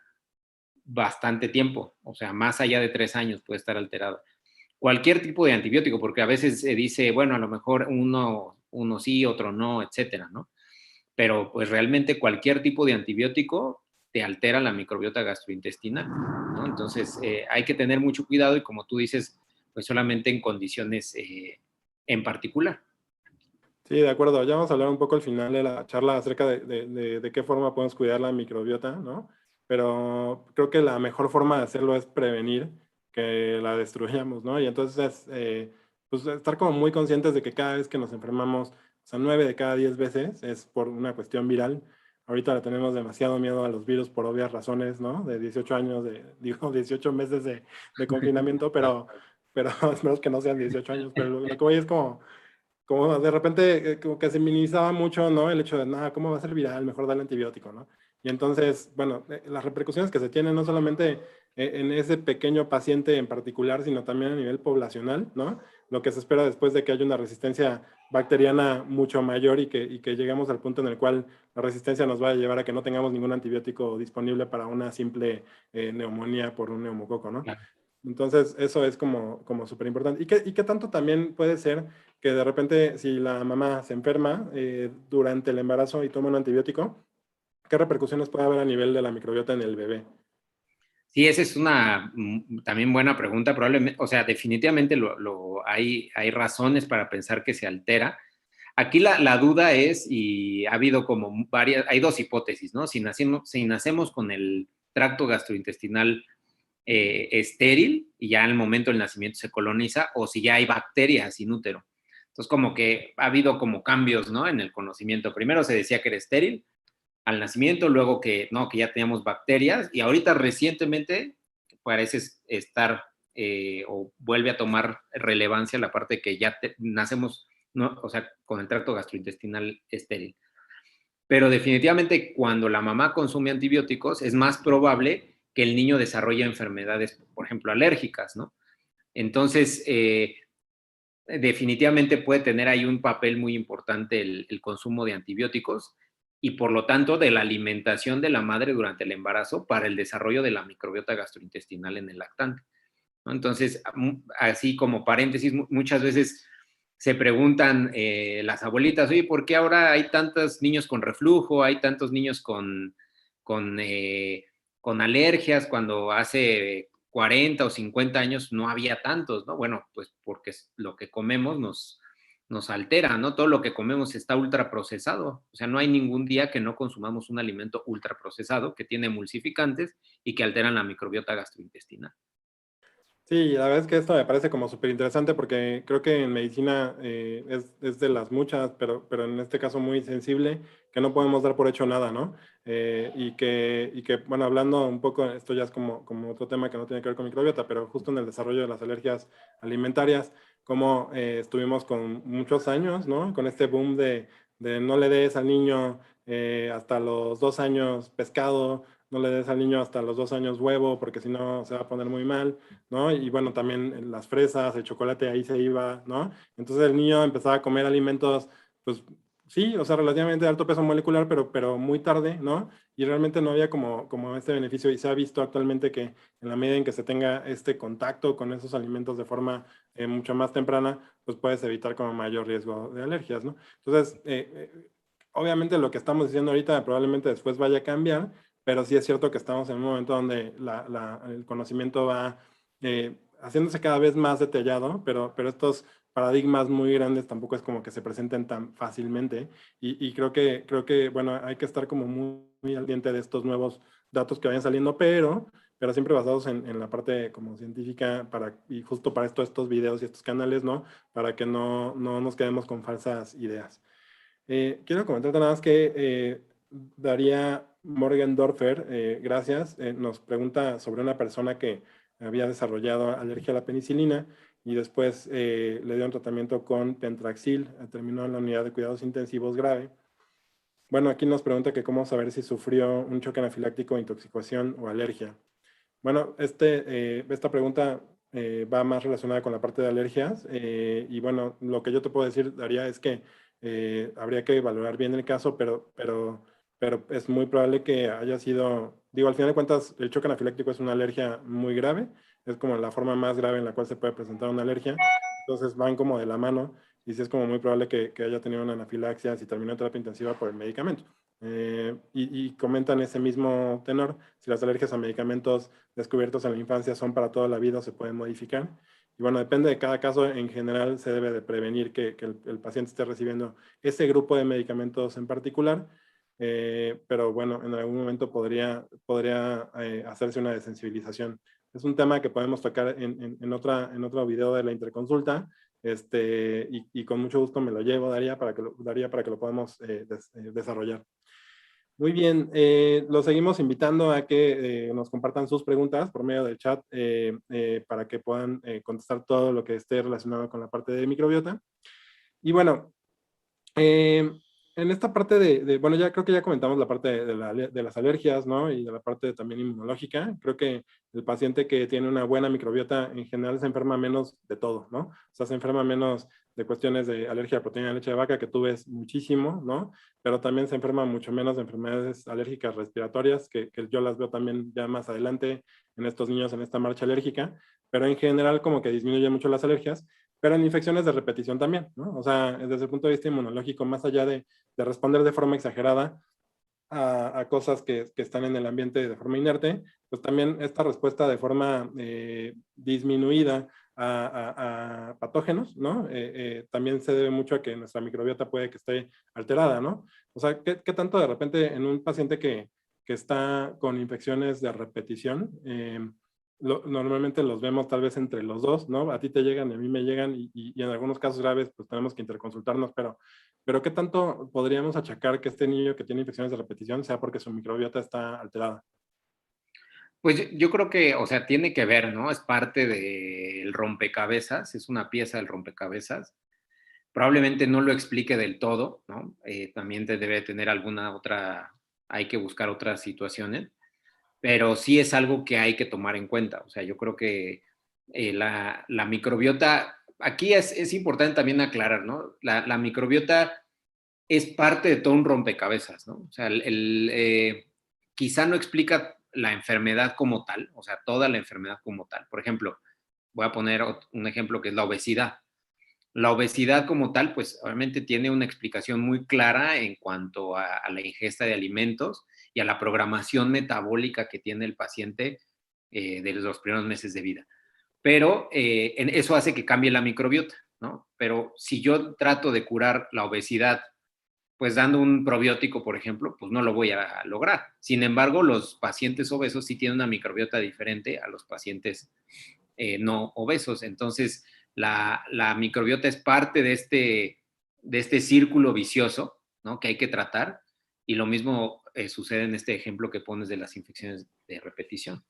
bastante tiempo, o sea, más allá de 3 años puede estar alterada. Cualquier tipo de antibiótico, porque a veces se dice, bueno, a lo mejor uno sí, otro no, etcétera, ¿no? Pero pues realmente cualquier tipo de antibiótico te altera la microbiota gastrointestinal, ¿no? Entonces hay que tener mucho cuidado y como tú dices, pues solamente en condiciones en particular. Sí, de acuerdo. Ya vamos a hablar un poco al final de la charla acerca de qué forma podemos cuidar la microbiota, ¿no? Pero creo que la mejor forma de hacerlo es prevenir que la destruyamos, ¿no? Y entonces, pues estar como muy conscientes de que cada vez que nos enfermamos, o sea, 9 de cada 10 veces es por una cuestión viral. Ahorita le tenemos demasiado miedo a los virus por obvias razones, ¿no? De 18 años, digo, 18 meses de confinamiento, pero esperemos que no sean 18 años, pero lo que voy es como de repente como que se minimizaba mucho, ¿no? El hecho de, nada, ¿cómo va a ser viral? Mejor darle antibiótico, ¿no? Y entonces, bueno, las repercusiones que se tienen no solamente en ese pequeño paciente en particular, sino también a nivel poblacional, ¿no? Lo que se espera después de que haya una resistencia bacteriana mucho mayor y que lleguemos al punto en el cual la resistencia nos va a llevar a que no tengamos ningún antibiótico disponible para una simple neumonía por un neumococo, ¿no? Claro. Entonces, eso es como súper importante. Y qué tanto también puede ser que de repente, si la mamá se enferma durante el embarazo y toma un antibiótico, qué repercusiones puede haber a nivel de la microbiota en el bebé? Sí, esa es una también buena pregunta. Probablemente, o sea, definitivamente hay razones para pensar que se altera. Aquí la duda es, y ha habido como varias, hay dos hipótesis, ¿no? Si nacemos con el tracto gastrointestinal estéril y ya en el momento del nacimiento se coloniza, o si ya hay bacterias sin útero. Entonces, como que ha habido como cambios, ¿no? En el conocimiento. Primero se decía que era estéril al nacimiento, luego que no, que ya teníamos bacterias, y ahorita recientemente parece estar o vuelve a tomar relevancia la parte que ya nacemos, ¿no? O sea, con el tracto gastrointestinal estéril. Pero definitivamente cuando la mamá consume antibióticos es más probable que el niño desarrolle enfermedades, por ejemplo, alérgicas, ¿no? Entonces, definitivamente puede tener ahí un papel muy importante el consumo de antibióticos y por lo tanto de la alimentación de la madre durante el embarazo para el desarrollo de la microbiota gastrointestinal en el lactante, ¿no? Entonces, así como paréntesis, muchas veces se preguntan las abuelitas, oye, ¿por qué ahora hay tantos niños con reflujo, hay tantos niños con, eh, con alergias cuando hace 40 o 50 años no había tantos, ¿no? Bueno, pues porque lo que comemos nos altera, ¿no? Todo lo que comemos está ultraprocesado. O sea, no hay ningún día que no consumamos un alimento ultraprocesado que tiene emulsificantes y que alteran la microbiota gastrointestinal. Sí, la verdad es que esto me parece como súper interesante porque creo que en medicina es de las muchas, pero en este caso muy sensible, que no podemos dar por hecho nada, ¿no? Bueno, hablando un poco, esto ya es como otro tema que no tiene que ver con microbiota, pero justo en el desarrollo de las alergias alimentarias, como estuvimos con muchos años, ¿no? Con este boom de no le des al niño hasta los 2 años pescado, no le des al niño hasta los 2 años huevo, porque si no se va a poner muy mal, ¿no? Y bueno, también las fresas, el chocolate ahí se iba, ¿no? Entonces el niño empezaba a comer alimentos, pues sí, o sea, relativamente de alto peso molecular, pero muy tarde, ¿no? Y realmente no había como este beneficio y se ha visto actualmente que en la medida en que se tenga este contacto con esos alimentos de forma mucho más temprana, pues puedes evitar como mayor riesgo de alergias, ¿no? Entonces, obviamente lo que estamos diciendo ahorita probablemente después vaya a cambiar, pero sí es cierto que estamos en un momento donde el conocimiento va haciéndose cada vez más detallado, pero estos paradigmas muy grandes tampoco es como que se presenten tan fácilmente y creo que, bueno, hay que estar como muy al diente de estos nuevos datos que vayan saliendo, pero siempre basados en la parte como científica y justo para estos videos y estos canales, ¿no? Para que no nos quedemos con falsas ideas. Quiero comentarte nada más que Daría Morgendorfer, gracias, nos pregunta sobre una persona que había desarrollado alergia a la penicilina y después le dio un tratamiento con Pentraxil, terminó en la unidad de cuidados intensivos grave. Bueno, aquí nos pregunta que cómo saber si sufrió un choque anafiláctico, intoxicación o alergia. Bueno, esta pregunta va más relacionada con la parte de alergias y bueno, lo que yo te puedo decir, Daría, es que habría que valorar bien el caso, pero es muy probable que haya sido, digo, al final de cuentas, el choque anafiláctico es una alergia muy grave, es como la forma más grave en la cual se puede presentar una alergia, entonces van como de la mano y sí es como muy probable que haya tenido una anafilaxia si terminó terapia intensiva por el medicamento. Y comentan ese mismo tenor, si las alergias a medicamentos descubiertos en la infancia son para toda la vida o se pueden modificar. Y bueno, depende de cada caso, en general se debe de prevenir que el paciente esté recibiendo ese grupo de medicamentos en particular, pero bueno, en algún momento podría hacerse una desensibilización. Es un tema que podemos tocar en otro video de la interconsulta, y con mucho gusto me lo llevo, Daría, para que lo podamos desarrollar. Muy bien, los seguimos invitando a que nos compartan sus preguntas por medio del chat para que puedan contestar todo lo que esté relacionado con la parte de microbiota. Y bueno, eh, en esta parte bueno, ya creo que ya comentamos la parte de las alergias, ¿no? Y de la parte también inmunológica. Creo que el paciente que tiene una buena microbiota en general se enferma menos de todo, ¿no? O sea, se enferma menos de cuestiones de alergia a proteína de leche de vaca, que tú ves muchísimo, ¿no? Pero también se enferma mucho menos de enfermedades alérgicas respiratorias, que yo las veo también ya más adelante en estos niños en esta marcha alérgica, pero en general como que disminuye mucho las alergias, pero en infecciones de repetición también, ¿no? O sea, desde el punto de vista inmunológico, más allá de responder de forma exagerada a cosas que están en el ambiente de forma inerte, pues también esta respuesta de forma disminuida a patógenos, ¿no? También se debe mucho a que nuestra microbiota puede que esté alterada, ¿no? O sea, ¿qué tanto de repente en un paciente que está con infecciones de repetición, normalmente los vemos tal vez entre los dos, ¿no? A ti te llegan y a mí me llegan y en algunos casos graves pues tenemos que interconsultarnos, pero ¿qué tanto podríamos achacar que este niño que tiene infecciones de repetición sea porque su microbiota está alterada? Pues yo creo que, o sea, tiene que ver, ¿no? Es parte del rompecabezas, es una pieza del rompecabezas. Probablemente no lo explique del todo, ¿no? También te debe tener alguna otra, hay que buscar otras situaciones, pero sí es algo que hay que tomar en cuenta. O sea, yo creo que la microbiota, aquí es importante también aclarar, ¿no? La microbiota es parte de todo un rompecabezas, ¿no? O sea, quizá no explica la enfermedad como tal, o sea, toda la enfermedad como tal. Por ejemplo, voy a poner un ejemplo que es la obesidad. La obesidad como tal, pues obviamente tiene una explicación muy clara en cuanto a la ingesta de alimentos y a la programación metabólica que tiene el paciente de los primeros meses de vida. Pero eso hace que cambie la microbiota, ¿no? Pero si yo trato de curar la obesidad pues dando un probiótico, por ejemplo, pues no lo voy a lograr. Sin embargo, los pacientes obesos sí tienen una microbiota diferente a los pacientes no obesos. Entonces, la microbiota es parte de este círculo vicioso, ¿no? Que hay que tratar. Y lo mismo sucede en este ejemplo que pones de las infecciones de repetición.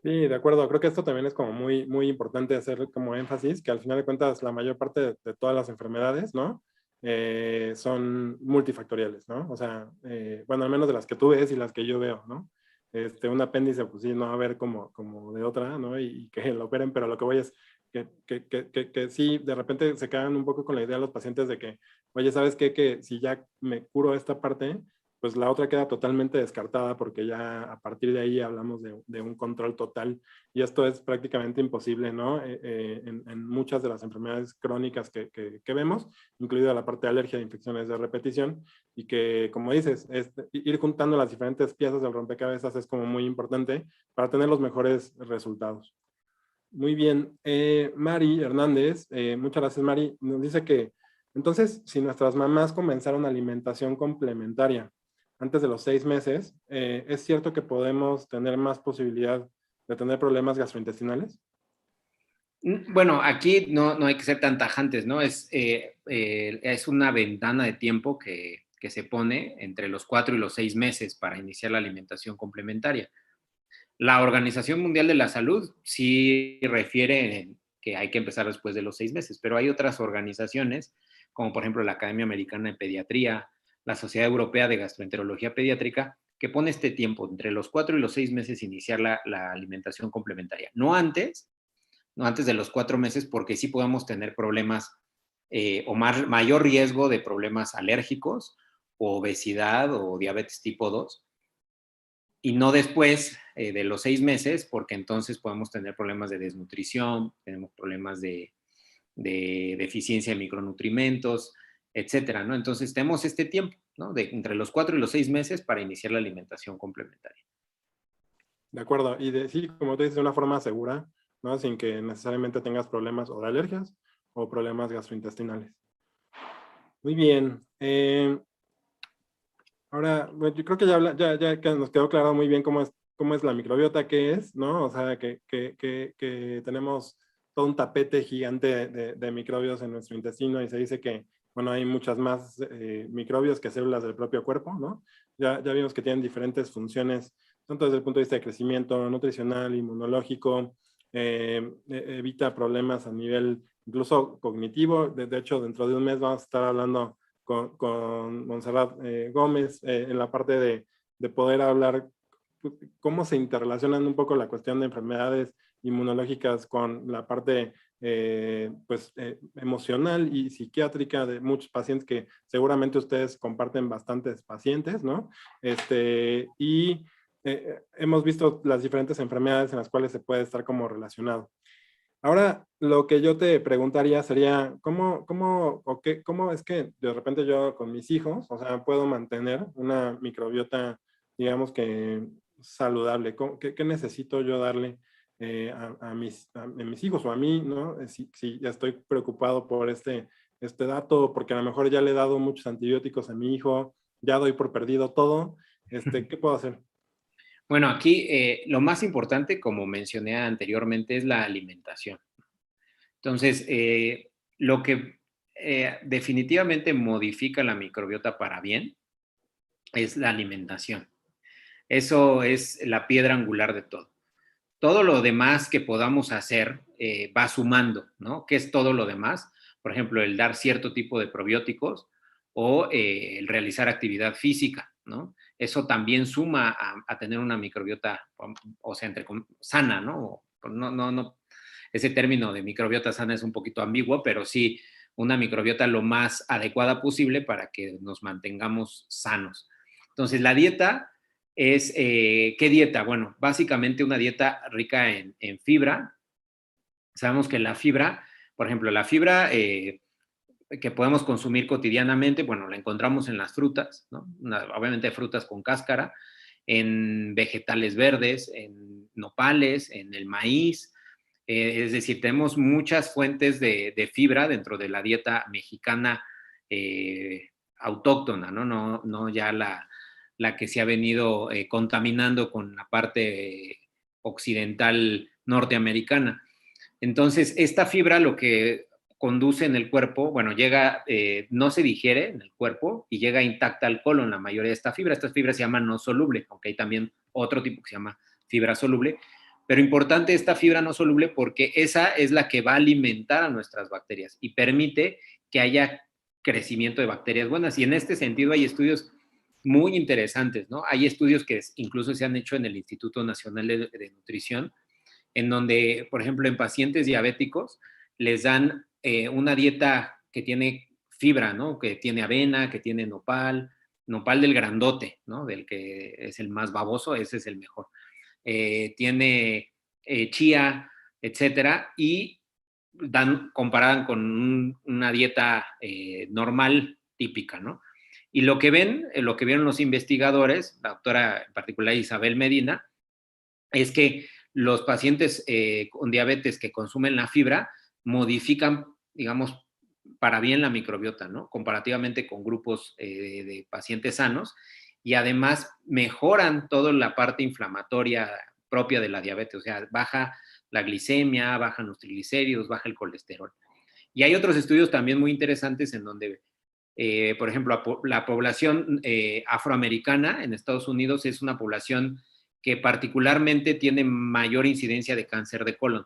Sí, de acuerdo. Creo que esto también es como muy, muy importante hacer como énfasis, que al final de cuentas la mayor parte de todas las enfermedades, ¿no? Son multifactoriales, ¿no? O sea, bueno, al menos de las que tú ves y las que yo veo, ¿no? Un apéndice, pues sí, no va a haber como de otra, ¿no? Y que lo operen, pero lo que voy es que sí, de repente se quedan un poco con la idea los pacientes de que, oye, ¿sabes qué? Que si ya me curo esta parte, pues la otra queda totalmente descartada porque ya a partir de ahí hablamos de un control total y esto es prácticamente imposible, ¿no? En muchas de las enfermedades crónicas que vemos, incluida la parte de alergia de infecciones de repetición y que, como dices, ir juntando las diferentes piezas del rompecabezas es como muy importante para tener los mejores resultados. Muy bien. Mari Hernández, muchas gracias Mari, nos dice que entonces si nuestras mamás comenzaron alimentación complementaria antes de los 6 meses, ¿es cierto que podemos tener más posibilidad de tener problemas gastrointestinales? Bueno, aquí no hay que ser tan tajantes, ¿no? Es una ventana de tiempo que se pone entre los 4 y los 6 meses para iniciar la alimentación complementaria. La Organización Mundial de la Salud sí refiere que hay que empezar después de los 6 meses, pero hay otras organizaciones, como por ejemplo la Academia Americana de Pediatría, la Sociedad Europea de Gastroenterología Pediátrica, que pone este tiempo entre los 4 y los 6 meses iniciar la alimentación complementaria. No antes de los 4 meses, porque sí podemos tener problemas o mayor riesgo de problemas alérgicos, o obesidad o diabetes tipo 2 y no después de los 6 meses, porque entonces podemos tener problemas de desnutrición, tenemos problemas de deficiencia de micronutrimentos, etcétera, ¿no? Entonces tenemos este tiempo, ¿no? Entre los 4 y los 6 meses para iniciar la alimentación complementaria. De acuerdo. Y sí, como tú dices, de una forma segura, ¿no? Sin que necesariamente tengas problemas o de alergias o problemas gastrointestinales. Muy bien. Ahora, bueno, yo creo que ya que nos quedó claro muy bien cómo es la microbiota, qué es, ¿no? O sea, que tenemos todo un tapete gigante de microbios en nuestro intestino y se dice que, bueno, hay muchas más microbios que células del propio cuerpo, ¿no? Ya vimos que tienen diferentes funciones, tanto desde el punto de vista de crecimiento, nutricional, inmunológico, evita problemas a nivel incluso cognitivo. De hecho, dentro de un mes vamos a estar hablando con Montserrat Gómez en la parte de poder hablar cómo se interrelacionan un poco la cuestión de enfermedades inmunológicas con la parte emocional y psiquiátrica de muchos pacientes que seguramente ustedes comparten bastantes pacientes, ¿no? Hemos visto las diferentes enfermedades en las cuales se puede estar como relacionado. Ahora, lo que yo te preguntaría sería, ¿cómo es que de repente yo con mis hijos, o sea, puedo mantener una microbiota, digamos que saludable? ¿Qué necesito yo darle a mis hijos o a mí, ¿no? Si ya estoy preocupado por este dato, porque a lo mejor ya le he dado muchos antibióticos a mi hijo, ya doy por perdido todo, ¿qué puedo hacer? Bueno, aquí lo más importante, como mencioné anteriormente, es la alimentación. Entonces, lo que definitivamente modifica la microbiota para bien es la alimentación. Eso es la piedra angular de todo. Todo lo demás que podamos hacer va sumando, ¿no? ¿Qué es todo lo demás? Por ejemplo, el dar cierto tipo de probióticos o el realizar actividad física, ¿no? Eso también suma a tener una microbiota, o sea, sana, ¿no? No, ese término de microbiota sana es un poquito ambiguo, pero sí una microbiota lo más adecuada posible para que nos mantengamos sanos. Entonces, la dieta es, ¿qué dieta? Bueno, básicamente una dieta rica en fibra. Sabemos que la fibra, por ejemplo, la fibra que podemos consumir cotidianamente, bueno, la encontramos en las frutas, ¿no? Obviamente frutas con cáscara, en vegetales verdes, en nopales, en el maíz. Es decir, tenemos muchas fuentes de fibra dentro de la dieta mexicana autóctona, ¿no? No ya la que se ha venido contaminando con la parte occidental norteamericana. Entonces, esta fibra lo que conduce en el cuerpo, bueno, llega, no se digiere en el cuerpo y llega intacta al colon la mayoría de esta fibra. Esta fibra se llama no soluble, aunque hay también otro tipo que se llama fibra soluble. Pero importante esta fibra no soluble porque esa es la que va a alimentar a nuestras bacterias y permite que haya crecimiento de bacterias buenas. Y en este sentido hay estudios muy interesantes, ¿no? Hay estudios que incluso se han hecho en el Instituto Nacional de Nutrición, en donde, por ejemplo, en pacientes diabéticos les dan una dieta que tiene fibra, ¿no? Que tiene avena, que tiene nopal del grandote, ¿no? Del que es el más baboso, ese es el mejor. Tiene chía, etcétera, y comparan con una dieta normal, típica, ¿no? Y lo que vieron los investigadores, la doctora en particular Isabel Medina, es que los pacientes con diabetes que consumen la fibra modifican, digamos, para bien la microbiota, ¿no? Comparativamente con grupos de pacientes sanos, y además mejoran toda la parte inflamatoria propia de la diabetes, o sea, baja la glicemia, bajan los triglicéridos, baja el colesterol. Y hay otros estudios también muy interesantes en donde, por ejemplo, la población afroamericana en Estados Unidos es una población que particularmente tiene mayor incidencia de cáncer de colon.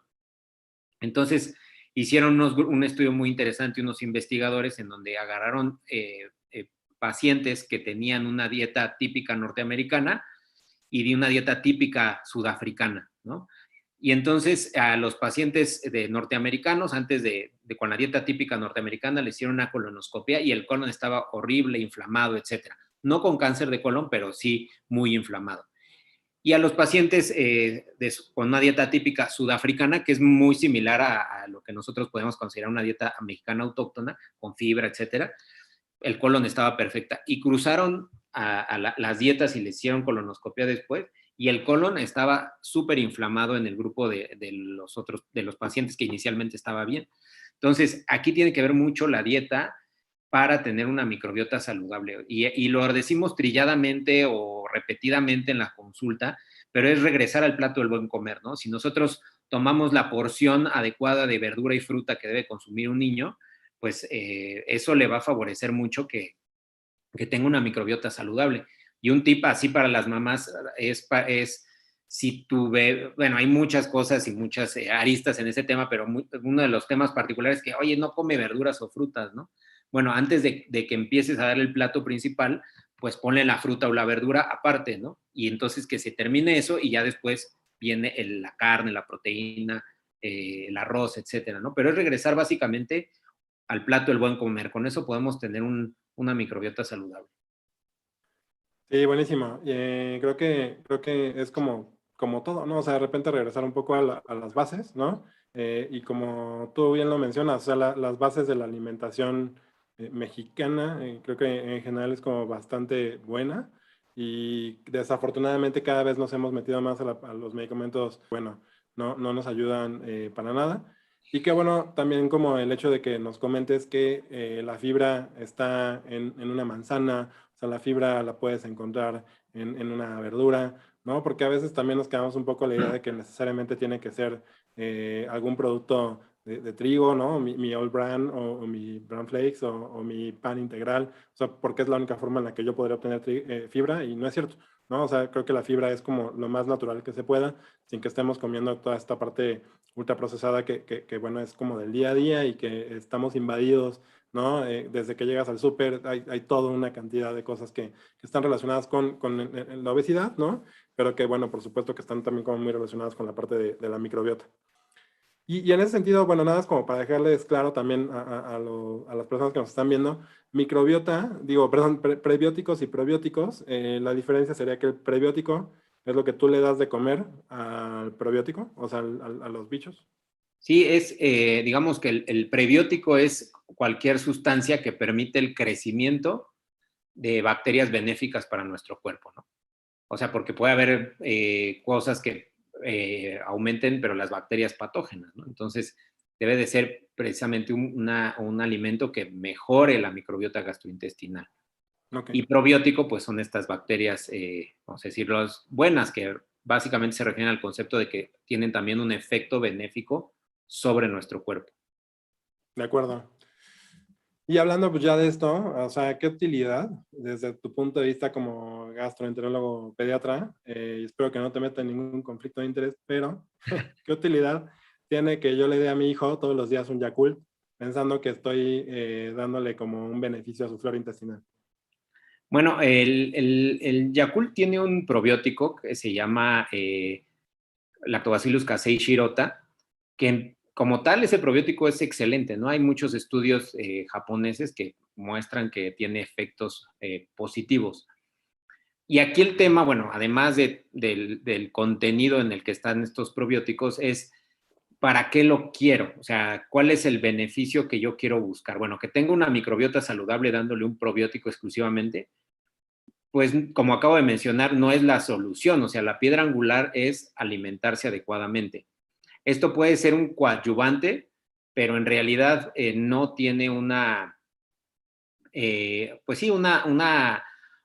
Entonces, hicieron un estudio muy interesante, unos investigadores, en donde agarraron pacientes que tenían una dieta típica norteamericana y de una dieta típica sudafricana, ¿no? Y entonces a los pacientes norteamericanos, antes con la dieta típica norteamericana, le hicieron una colonoscopia y el colon estaba horrible, inflamado, etcétera. No con cáncer de colon, pero sí muy inflamado. Y a los pacientes con una dieta típica sudafricana, que es muy similar a lo que nosotros podemos considerar una dieta mexicana autóctona, con fibra, etcétera, el colon estaba perfecta. Y cruzaron las dietas y le hicieron colonoscopia después, y el colon estaba súper inflamado en el grupo de los pacientes que inicialmente estaba bien. Entonces, aquí tiene que ver mucho la dieta para tener una microbiota saludable. Y lo decimos trilladamente o repetidamente en la consulta, pero es regresar al plato del buen comer, ¿no? Si nosotros tomamos la porción adecuada de verdura y fruta que debe consumir un niño, pues eso le va a favorecer mucho que tenga una microbiota saludable. Y un tip así para las mamás es si tu bebé, bueno, hay muchas cosas y muchas aristas en ese tema, pero uno de los temas particulares es que, oye, no come verduras o frutas, ¿no? bueno, antes de que empieces a darle el plato principal, pues ponle la fruta o la verdura aparte, ¿no? Y entonces que se termine eso y ya después viene la carne, la proteína, el arroz, etcétera, ¿no? Pero es regresar básicamente al plato del buen comer. Con eso podemos tener una microbiota saludable. Sí, buenísimo. Creo que es como todo, ¿no? O sea, de repente regresar un poco a las bases, ¿no? Y como tú bien lo mencionas, o sea, las bases de la alimentación mexicana, creo que en general es como bastante buena y desafortunadamente cada vez nos hemos metido más a los medicamentos, bueno, no nos ayudan para nada. Y qué bueno también como el hecho de que nos comentes que la fibra está en una manzana, o sea, la fibra la puedes encontrar en una verdura, ¿no? Porque a veces también nos quedamos un poco la idea de que necesariamente tiene que ser algún producto de trigo, ¿no? Mi All Bran o mi Bran Flakes o mi pan integral, o sea, porque es la única forma en la que yo podría obtener fibra y no es cierto, ¿no? O sea, creo que la fibra es como lo más natural que se pueda, sin que estemos comiendo toda esta parte ultraprocesada que, bueno, es como del día a día y que estamos invadidos, ¿no? Desde que llegas al súper hay toda una cantidad de cosas que están relacionadas con la obesidad, ¿no? Pero que, bueno, por supuesto que están también como muy relacionadas con la parte de la microbiota. Y en ese sentido, bueno, nada más como para dejarles claro también a las personas que nos están viendo, microbiota, digo, perdón, prebióticos y probióticos, la diferencia sería que el prebiótico es lo que tú le das de comer al probiótico, o sea, a los bichos. Sí, digamos que el prebiótico es cualquier sustancia que permite el crecimiento de bacterias benéficas para nuestro cuerpo, ¿no? O sea, porque puede haber cosas que aumenten, pero las bacterias patógenas, ¿no? Entonces, debe de ser precisamente un alimento que mejore la microbiota gastrointestinal. Ok. Y probiótico, pues son estas bacterias, vamos a decirlo, buenas, que básicamente se refieren al concepto de que tienen también un efecto benéfico sobre nuestro cuerpo. De acuerdo. Y hablando pues ya de esto, o sea, ¿qué utilidad desde tu punto de vista como gastroenterólogo pediatra? Y espero que no te meta en ningún conflicto de interés, pero ¿qué utilidad tiene que yo le dé a mi hijo todos los días un Yakult pensando que estoy dándole como un beneficio a su flora intestinal? Bueno, el Yakult tiene un probiótico que se llama Lactobacillus casei shirota, que como tal ese probiótico es excelente, ¿no? Hay muchos estudios japoneses que muestran que tiene efectos positivos. Y aquí el tema, bueno, además del contenido en el que están estos probióticos, es ¿para qué lo quiero? O sea, ¿cuál es el beneficio que yo quiero buscar? Bueno, que tenga una microbiota saludable dándole un probiótico exclusivamente, pues como acabo de mencionar, no es la solución. O sea, la piedra angular es alimentarse adecuadamente. Esto puede ser un coadyuvante, pero en realidad no tiene pues sí, una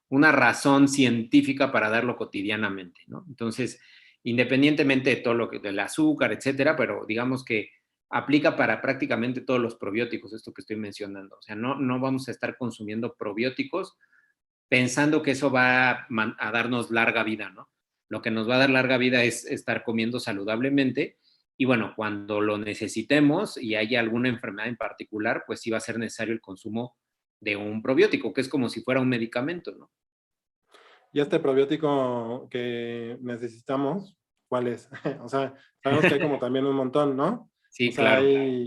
razón científica para darlo cotidianamente, ¿no? Entonces, independientemente de todo lo que, del azúcar, etcétera, pero digamos que aplica para prácticamente todos los probióticos, esto que estoy mencionando. O sea, no vamos a estar consumiendo probióticos pensando que eso va a darnos larga vida, ¿no? Lo que nos va a dar larga vida es estar comiendo saludablemente y bueno, cuando lo necesitemos y haya alguna enfermedad en particular, pues sí va a ser necesario el consumo de un probiótico, que es como si fuera un medicamento, ¿no? Y este probiótico que necesitamos, ¿cuál es? O sea, sabemos que hay como también un montón, ¿no? O Sí, sea, claro.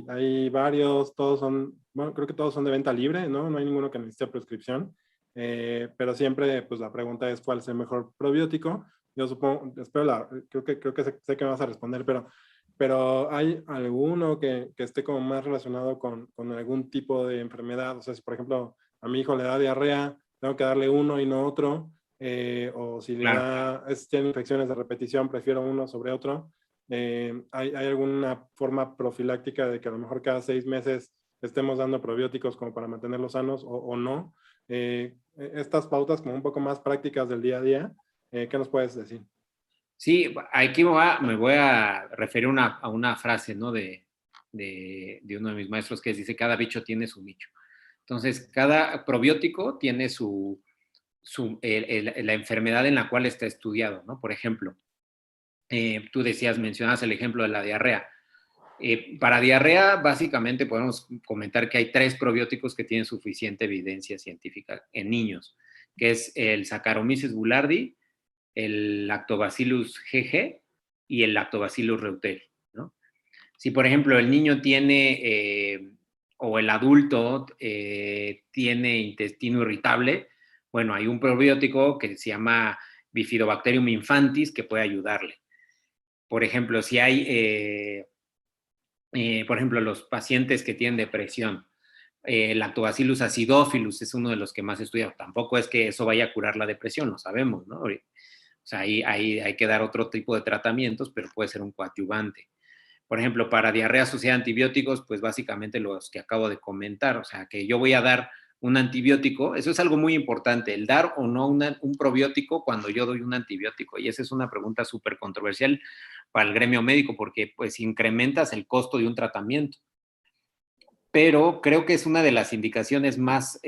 hay varios, todos son, bueno, creo que todos son de venta libre, ¿no? No hay ninguno que necesite prescripción. Pero siempre, pues la pregunta es cuál es el mejor probiótico. Yo supongo, espero creo que sé que me vas a responder, pero ¿hay alguno que esté como más relacionado con algún tipo de enfermedad? O sea, si por ejemplo a mi hijo le da diarrea, tengo que darle uno y no otro, o si le Claro. da, tiene infecciones de repetición, prefiero uno sobre otro. ¿Hay alguna forma profiláctica de que a lo mejor cada 6 meses estemos dando probióticos como para mantenerlos sanos o no? Estas pautas como un poco más prácticas del día a día, ¿qué nos puedes decir? Sí, aquí me voy a referir a una frase, ¿no? De uno de mis maestros que dice, cada bicho tiene su bicho. Entonces, cada probiótico tiene la enfermedad en la cual está estudiado, ¿no? Por ejemplo, tú decías, mencionas el ejemplo de la diarrea. Para diarrea, básicamente podemos comentar que hay 3 probióticos que tienen suficiente evidencia científica en niños, que es el Saccharomyces boulardii, el Lactobacillus GG y el Lactobacillus reuteri, ¿no? Si, por ejemplo, el niño tiene, o el adulto tiene intestino irritable, bueno, hay un probiótico que se llama Bifidobacterium infantis que puede ayudarle. Por ejemplo, si hay, por ejemplo, los pacientes que tienen depresión, Lactobacillus acidophilus es uno de los que más estudia. Tampoco es que eso vaya a curar la depresión, lo sabemos, ¿no? O sea, ahí hay que dar otro tipo de tratamientos, pero puede ser un coadyuvante. Por ejemplo, para diarrea asociada a antibióticos, pues básicamente los que acabo de comentar, o sea, que yo voy a dar un antibiótico, eso es algo muy importante, el dar o no un probiótico cuando yo doy un antibiótico, y esa es una pregunta súper controversial para el gremio médico, porque pues incrementas el costo de un tratamiento, pero creo que es una de las indicaciones más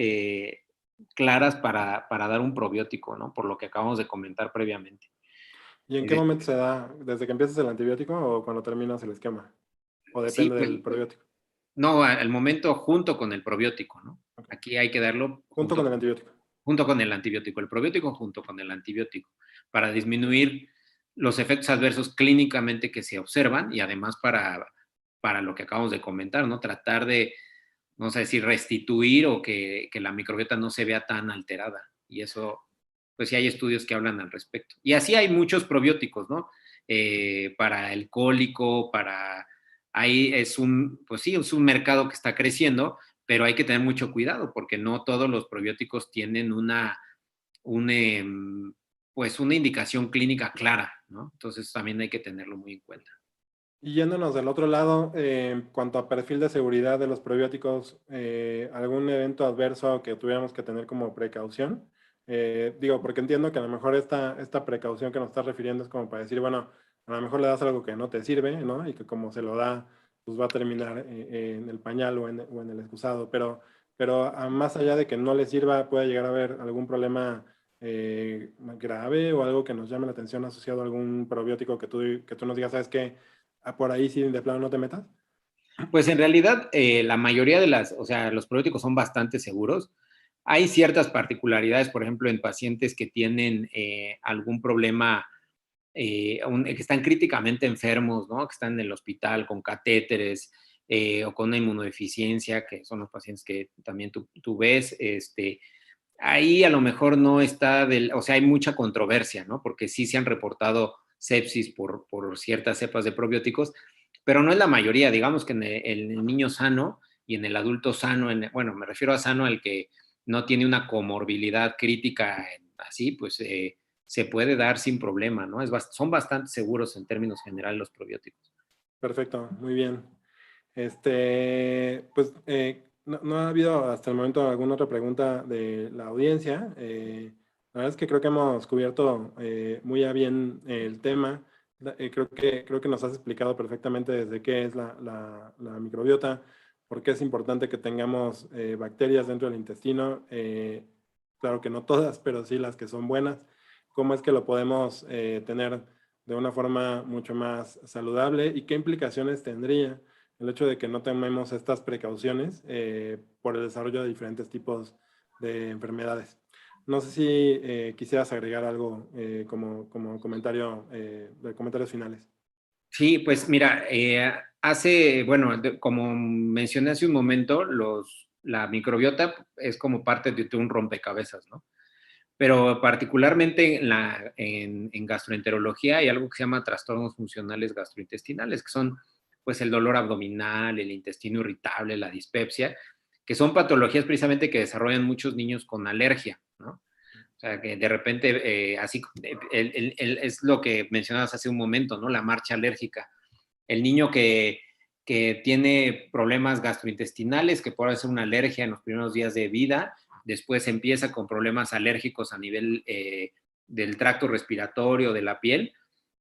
claras para dar un probiótico, ¿no? Por lo que acabamos de comentar previamente. ¿Y en qué momento se da? ¿Desde que empiezas el antibiótico o cuando terminas el esquema? ¿O Sí, depende pues, del probiótico? no, al momento junto con el probiótico, ¿no? Okay. Aquí hay que darlo Junto con el antibiótico. junto con el antibiótico, el probiótico junto con el antibiótico, para disminuir los efectos adversos clínicamente que se observan y además para lo que acabamos de comentar, ¿no? Tratar de, no sé si restituir o que la microbiota no se vea tan alterada. Y eso, pues sí hay estudios que hablan al respecto. Y así hay muchos probióticos, ¿no? Para el cólico, ahí es pues sí, es un mercado que está creciendo, pero hay que tener mucho cuidado porque no todos los probióticos tienen un, pues una indicación clínica clara, ¿no? Entonces también hay que tenerlo muy en cuenta. Y yéndonos del otro lado, en cuanto a perfil de seguridad de los probióticos, ¿algún evento adverso que tuviéramos que tener como precaución? Digo, porque entiendo que a lo mejor esta precaución que nos estás refiriendo es como para decir, bueno, a lo mejor le das algo que no te sirve, ¿no? Y que como se lo da, pues va a terminar en el pañal o en el excusado. Pero más allá de que no le sirva, puede llegar a haber algún problema grave o algo que nos llame la atención asociado a algún probiótico que tú nos digas, ¿sabes qué? Por ahí sí, de plano no te metas. Pues en realidad la mayoría o sea, los probióticos son bastante seguros. Hay ciertas particularidades, por ejemplo, en pacientes que tienen algún problema, que están críticamente enfermos, ¿no? Que están en el hospital con catéteres o con una inmunodeficiencia, que son los pacientes que también tú ves, ahí a lo mejor no está, o sea, hay mucha controversia, ¿no? Porque sí se han reportado sepsis por ciertas cepas de probióticos, pero no es la mayoría. Digamos que en el niño sano y en el adulto sano, bueno, me refiero a sano al que no tiene una comorbilidad crítica así, pues se puede dar sin problema, ¿no? Son bastante seguros en términos generales los probióticos. Perfecto, muy bien. Pues no ha habido hasta el momento alguna otra pregunta de la audiencia. La verdad es que creo que hemos cubierto muy a bien el tema. Creo que nos has explicado perfectamente desde qué es la microbiota, por qué es importante que tengamos bacterias dentro del intestino. Claro que no todas, pero sí las que son buenas. Cómo es que lo podemos tener de una forma mucho más saludable y qué implicaciones tendría el hecho de que no tomemos estas precauciones por el desarrollo de diferentes tipos de enfermedades. No sé si quisieras agregar algo como comentario de comentarios finales. Sí, pues mira, bueno, como mencioné hace un momento, la microbiota es como parte de un rompecabezas, ¿no? Pero particularmente en gastroenterología hay algo que se llama trastornos funcionales gastrointestinales, que son pues el dolor abdominal, el intestino irritable, la dispepsia, que son patologías precisamente que desarrollan muchos niños con alergia, ¿no? O sea, que de repente, así, es lo que mencionabas hace un momento, ¿no? La marcha alérgica. El niño que tiene problemas gastrointestinales, que puede ser una alergia en los primeros días de vida, después empieza con problemas alérgicos a nivel del tracto respiratorio, de la piel,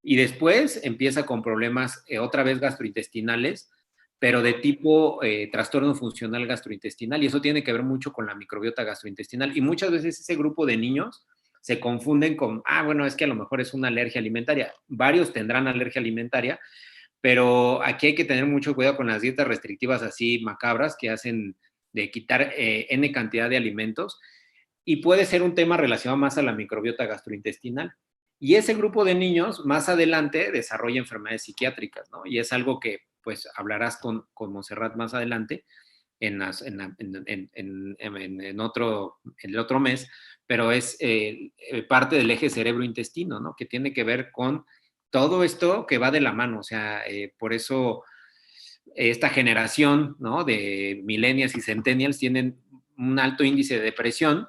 y después empieza con problemas otra vez gastrointestinales, pero de tipo trastorno funcional gastrointestinal, y eso tiene que ver mucho con la microbiota gastrointestinal, y muchas veces ese grupo de niños se confunden con, bueno, es que a lo mejor es una alergia alimentaria. Varios tendrán alergia alimentaria, pero aquí hay que tener mucho cuidado con las dietas restrictivas así macabras que hacen de quitar N cantidad de alimentos, y puede ser un tema relacionado más a la microbiota gastrointestinal. Y ese grupo de niños más adelante desarrolla enfermedades psiquiátricas, ¿no? Y es algo que pues hablarás con Montserrat más adelante en el otro mes, pero es parte del eje cerebro-intestino, ¿no? Que tiene que ver con todo esto que va de la mano, o sea, por eso esta generación, ¿no? De millennials y centennials tienen un alto índice de depresión,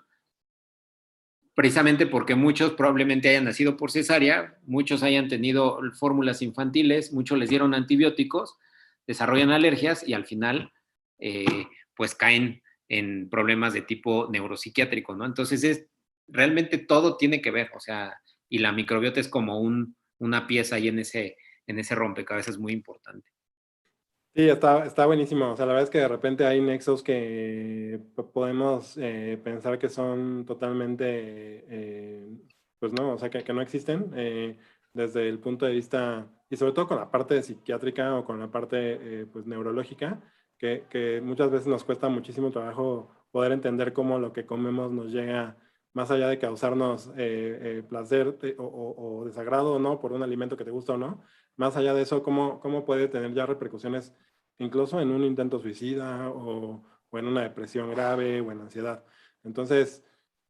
precisamente porque muchos probablemente hayan nacido por cesárea, muchos hayan tenido fórmulas infantiles, muchos les dieron antibióticos, desarrollan alergias y al final eh, pues caen en problemas de tipo neuropsiquiátrico, ¿no? Entonces realmente todo tiene que ver, o sea, y la microbiota es como una pieza ahí en ese rompecabezas muy importante. Sí, está buenísimo. O sea, la verdad es que de repente hay nexos que podemos pensar que son totalmente, pues no, o sea, que no existen desde el punto de vista, y sobre todo con la parte psiquiátrica o con la parte, pues, neurológica, que muchas veces nos cuesta muchísimo trabajo poder entender cómo lo que comemos nos llega, más allá de causarnos placer o desagrado o no por un alimento que te gusta o no, más allá de eso, cómo puede tener ya repercusiones incluso en un intento suicida o en una depresión grave o en ansiedad. Entonces,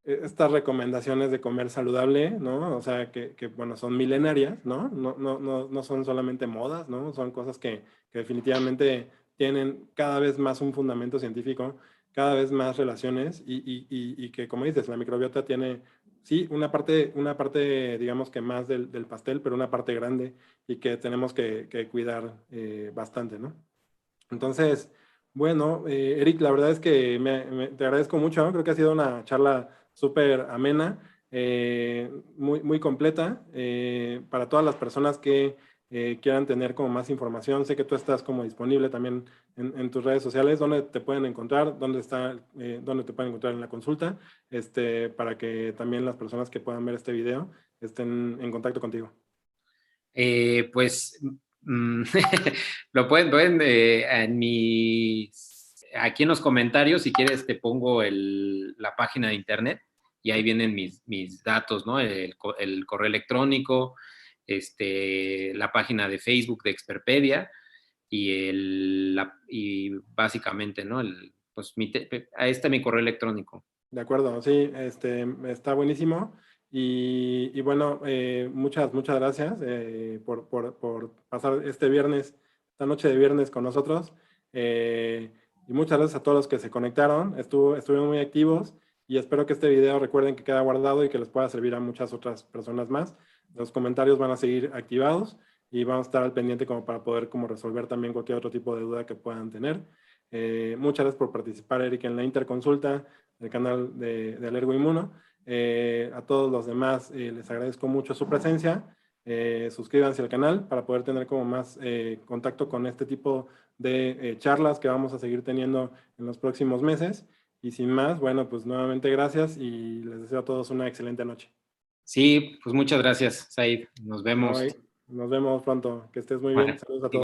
estas recomendaciones de comer saludable, ¿no? O sea, bueno, son milenarias, ¿no? No son solamente modas, ¿no? Son cosas que definitivamente tienen cada vez más un fundamento científico, cada vez más relaciones y que, como dices, la microbiota tiene, sí, una parte digamos que más del pastel, pero una parte grande y que tenemos que cuidar bastante, ¿no? Entonces, bueno, Eric, la verdad es que te agradezco mucho, ¿no? Creo que ha sido una charla súper amena, muy completa, para todas las personas que quieran tener como más información. Sé que tú estás como disponible también en tus redes sociales. ¿Dónde te pueden encontrar? ¿Dónde te pueden encontrar en la consulta? Para que también las personas que puedan ver este video estén en contacto contigo. Pues lo pueden aquí en los comentarios, si quieres te pongo la página de internet y ahí vienen mis datos, ¿no? El correo electrónico, la página de Facebook de Experpedia y básicamente, ¿no? Pues ahí está mi correo electrónico. De acuerdo, sí, está buenísimo. Y bueno, muchas gracias por pasar este viernes, esta noche de viernes con nosotros. Y muchas gracias a todos los que se conectaron. Estuvieron muy activos y espero que este video recuerden que queda guardado y que les pueda servir a muchas otras personas más. Los comentarios van a seguir activados y vamos a estar al pendiente como para poder como resolver también cualquier otro tipo de duda que puedan tener. Muchas gracias por participar, Eric, en la interconsulta del canal de Alergo Inmuno. A todos los demás les agradezco mucho su presencia. Suscríbanse al canal para poder tener como más contacto con este tipo de charlas que vamos a seguir teniendo en los próximos meses. Y sin más, bueno, pues nuevamente gracias y les deseo a todos una excelente noche. Sí, pues muchas gracias, Said. Nos vemos. Nos vemos pronto. Que estés muy bien. Bueno, Saludos a todos.